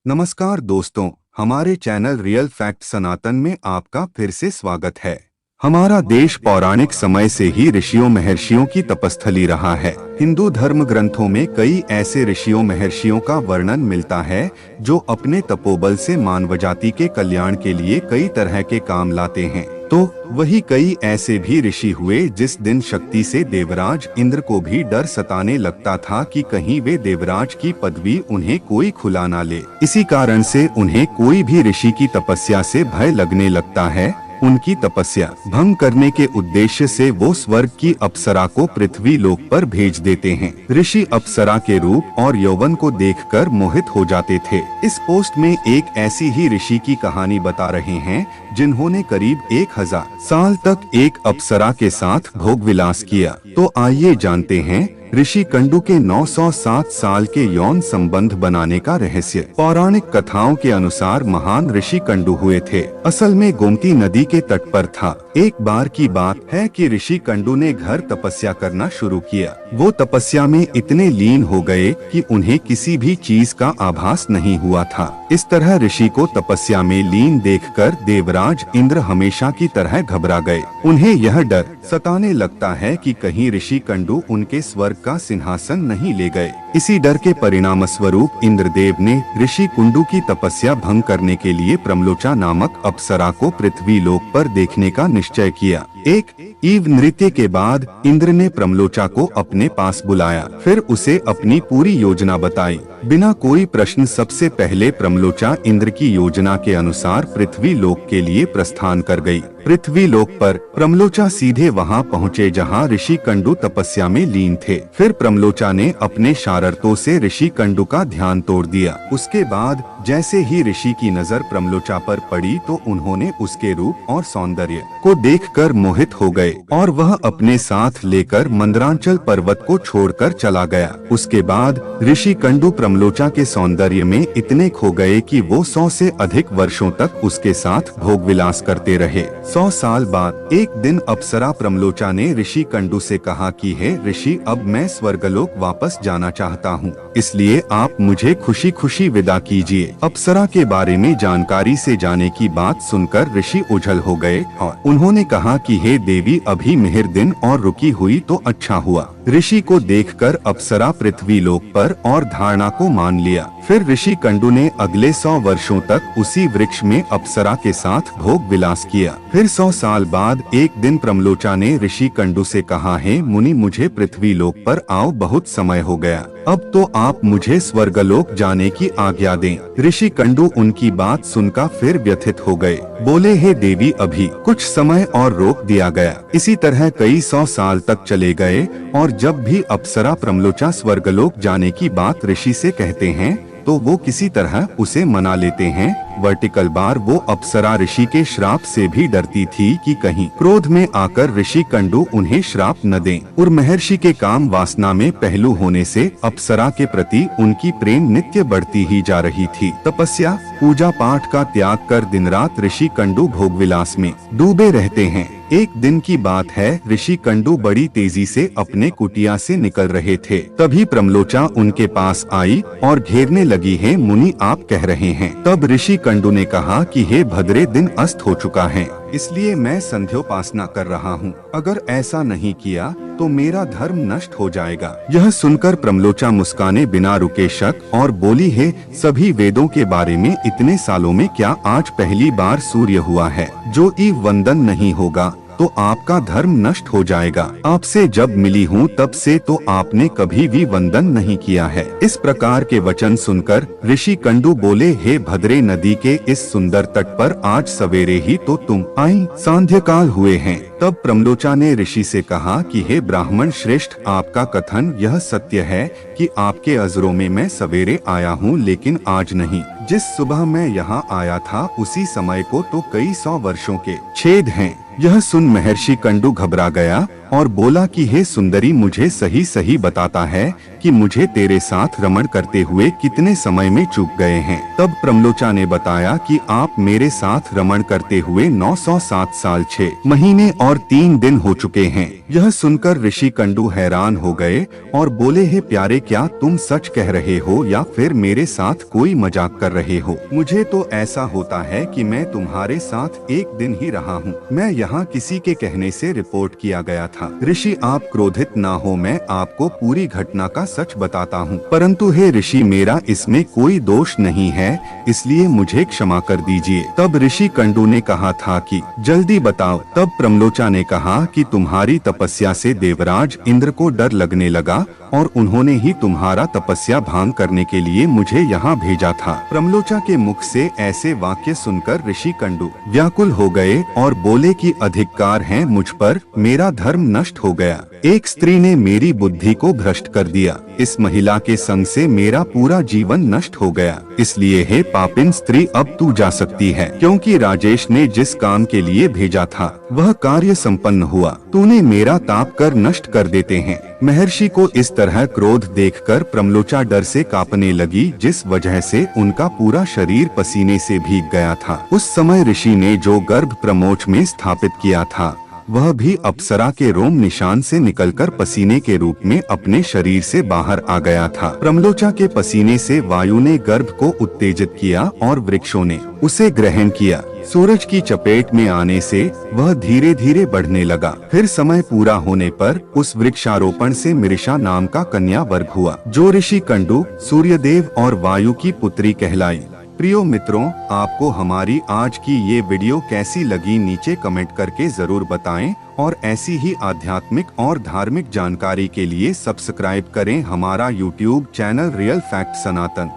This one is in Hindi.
नमस्कार दोस्तों, हमारे चैनल रियल फैक्ट सनातन में आपका फिर से स्वागत है। हमारा देश पौराणिक समय से ही ऋषियों महर्षियों की तपस्थली रहा है। हिंदू धर्म ग्रंथों में कई ऐसे ऋषियों महर्षियों का वर्णन मिलता है जो अपने तपोबल से मानव जाति के कल्याण के लिए कई तरह के काम लाते हैं। तो वही कई ऐसे भी ऋषि हुए जिस दिन शक्ति से देवराज इंद्र को भी डर सताने लगता था कि कहीं वे देवराज की पदवी उन्हें कोई खुला ना ले। इसी कारण से उन्हें कोई भी ऋषि की तपस्या से भय लगने लगता है। उनकी तपस्या भंग करने के उद्देश्य से वो स्वर्ग की अप्सरा को पृथ्वी लोक पर भेज देते हैं। ऋषि अप्सरा के रूप और यौवन को देखकर मोहित हो जाते थे। इस पोस्ट में एक ऐसी ही ऋषि की कहानी बता रहे हैं जिन्होंने करीब 1000 साल तक एक अप्सरा के साथ भोग विलास किया। तो आइए जानते हैं ऋषि कंडू के 907 साल के यौन संबंध बनाने का रहस्य। पौराणिक कथाओं के अनुसार महान ऋषि कंडू हुए थे। असल में गोमती नदी के तट पर था। एक बार की बात है कि ऋषि कंडू ने घर तपस्या करना शुरू किया। वो तपस्या में इतने लीन हो गए कि उन्हें किसी भी चीज का आभास नहीं हुआ था। इस तरह ऋषि को तपस्या में लीन देखकर देवराज इंद्र हमेशा की तरह घबरा गए। उन्हें यह डर सताने लगता है कि कहीं ऋषि कंडू उनके स्वर्ग का सिंहासन नहीं ले गए। इसी डर के परिणाम स्वरूप इंद्रदेव ने ऋषि कुंडू की तपस्या भंग करने के लिए प्रमलोचा नामक अप्सरा को पृथ्वी लोक पर देखने का निश्चय किया। एक ईव नृत्य के बाद इंद्र ने प्रमलोचा को अपने पास बुलाया, फिर उसे अपनी पूरी योजना बताई। बिना कोई प्रश्न सबसे पहले प्रमलोचा इंद्र की योजना के अनुसार पृथ्वी लोक के लिए प्रस्थान कर गई। पृथ्वी लोक पर प्रमलोचा सीधे वहां पहुंचे जहां ऋषि कंडू तपस्या में लीन थे। फिर प्रमलोचा ने अपने शरारतों से ऋषि कंडू का ध्यान तोड़ दिया। उसके बाद जैसे ही ऋषि की नजर प्रमलोचा पर पड़ी तो उन्होंने उसके रूप और सौंदर्य को देखकर मोहित हो गए और वह अपने साथ लेकर मंदरांचल पर्वत को छोड़कर चला गया। उसके बाद ऋषि कंडू प्रमलोचा के सौंदर्य में इतने खो गए कि वो 100 से अधिक वर्षों तक उसके साथ भोग विलास करते रहे। 100 साल बाद एक दिन अप्सरा प्रमलोचा ने ऋषि कंडू से कहा कि हे ऋषि, अब मैं स्वर्गलोक वापस जाना चाहता हूँ, इसलिए आप मुझे खुशी खुशी विदा कीजिए। अप्सरा के बारे में जानकारी से जाने की बात सुनकर ऋषि उछल हो गए और उन्होंने कहा कि हे देवी, अभी मिहिर दिन और रुकी हुई तो अच्छा हुआ। ऋषि को देखकर अप्सरा पृथ्वी लोक पर और धारणा को मान लिया। फिर ऋषि कंडू ने अगले 100 वर्षों तक उसी वृक्ष में अप्सरा के साथ भोग विलास किया। फिर 100 साल बाद एक दिन प्रमलोचा ने ऋषि कंडू से कहा, हे मुनि, मुझे पृथ्वी लोक पर आओ, बहुत समय हो गया, अब तो आप मुझे स्वर्गलोक जाने की आज्ञा दें। ऋषि कंडू उनकी बात सुनकर फिर व्यथित हो गए। बोले, हे देवी, अभी कुछ समय और रोक दिया गया। इसी तरह कई 100 साल तक चले गए और जब भी अप्सरा प्रमलोचा स्वर्गलोक जाने की बात ऋषि से कहते हैं तो वो किसी तरह उसे मना लेते हैं। वर्टिकल बार वो अप्सरा ऋषि के श्राप से भी डरती थी कि कहीं क्रोध में आकर ऋषि कंडू उन्हें श्राप न दें। और महर्षि के काम वासना में पहलू होने से अप्सरा के प्रति उनकी प्रेम नित्य बढ़ती ही जा रही थी। तपस्या पूजा पाठ का त्याग कर दिन रात ऋषि कंडू भोग विलास में डूबे रहते हैं। एक दिन की बात है, ऋषि कंडू बड़ी तेजी से अपने कुटिया से निकल रहे थे। तभी प्रमलोचा उनके पास आई और घेरने लगी, है मुनि, आप कह रहे हैं। तब ऋषि कंडू ने कहा कि हे भद्रे, दिन अस्त हो चुका है, इसलिए मैं संध्योपासना कर रहा हूँ। अगर ऐसा नहीं किया तो मेरा धर्म नष्ट हो जाएगा। यह सुनकर प्रमलोचा मुस्काने बिना रुके शक और बोली, है सभी वेदों के बारे में इतने सालों में क्या आज पहली बार सूर्य हुआ है जो ईव वंदन नहीं होगा तो आपका धर्म नष्ट हो जाएगा। आपसे जब मिली हूँ तब से तो आपने कभी भी वंदन नहीं किया है। इस प्रकार के वचन सुनकर ऋषि कंडू बोले, हे भद्रे, नदी के इस सुंदर तट पर आज सवेरे ही तो तुम आई, सांध्यकाल हुए हैं। तब प्रमलोचा ने ऋषि से कहा कि हे ब्राह्मण श्रेष्ठ, आपका कथन यह सत्य है कि आपके अजरों में मैं सवेरे आया हूँ, लेकिन आज नहीं। जिस सुबह मैं यहाँ आया था उसी समय को तो कई 100 वर्षों के छेद हैं। यह सुन महर्षि कंडू घबरा गया और बोला कि हे सुंदरी, मुझे सही सही बताता है कि मुझे तेरे साथ रमण करते हुए कितने समय में चूक गए हैं। तब प्रमलोचा ने बताया कि आप मेरे साथ रमण करते हुए 907 साल 6 महीने और 3 दिन हो चुके हैं। यह सुनकर ऋषि कंडू हैरान हो गए और बोले, हे प्यारे, क्या तुम सच कह रहे हो या फिर मेरे साथ कोई मजाक कर रहे हो? मुझे तो ऐसा होता है कि मैं तुम्हारे साथ एक दिन ही रहा हूँ। मैं यहाँ किसी के कहने से रिपोर्ट किया गया था। ऋषि, आप क्रोधित ना हो, मैं आपको पूरी घटना का सच बताता हूँ। परंतु हे ऋषि, मेरा इसमें कोई दोष नहीं है, इसलिए मुझे क्षमा कर दीजिए। तब ऋषि कंडू ने कहा था कि जल्दी बताओ। तब प्रमलोचा ने कहा कि तुम्हारी तपस्या से देवराज इंद्र को डर लगने लगा और उन्होंने ही तुम्हारा तपस्या भंग करने के लिए मुझे यहाँ भेजा था। प्रमलोचा के मुख से ऐसे वाक्य सुनकर ऋषि कंडू व्याकुल हो गए और बोले कि अधिकार है मुझ पर, मेरा धर्म नष्ट हो गया। एक स्त्री ने मेरी बुद्धि को भ्रष्ट कर दिया। इस महिला के संग से मेरा पूरा जीवन नष्ट हो गया। इसलिए हे पापिन स्त्री, अब तू जा सकती है, क्योंकि राजेश ने जिस काम के लिए भेजा था वह कार्य संपन्न हुआ। तूने मेरा ताप कर नष्ट कर देते हैं। महर्षि को इस तरह क्रोध देखकर प्रमलोचा डर से कांपने लगी, जिस वजह से उनका पूरा शरीर पसीने से भीग गया था। उस समय ऋषि ने जो गर्भ प्रमोच में स्थापित किया था वह भी अप्सरा के रोम निशान से निकलकर पसीने के रूप में अपने शरीर से बाहर आ गया था। प्रमलोचा के पसीने से वायु ने गर्भ को उत्तेजित किया और वृक्षों ने उसे ग्रहण किया। सूरज की चपेट में आने से वह धीरे धीरे बढ़ने लगा। फिर समय पूरा होने पर उस वृक्षारोपण से मृषा नाम का कन्या वर्ग हुआ, जो ऋषि कंडू, सूर्यदेव और वायु की पुत्री कहलाई। प्रियो मित्रों, आपको हमारी आज की ये वीडियो कैसी लगी नीचे कमेंट करके जरूर बताएं और ऐसी ही आध्यात्मिक और धार्मिक जानकारी के लिए सब्सक्राइब करें हमारा YouTube चैनल रियल फैक्ट सनातन।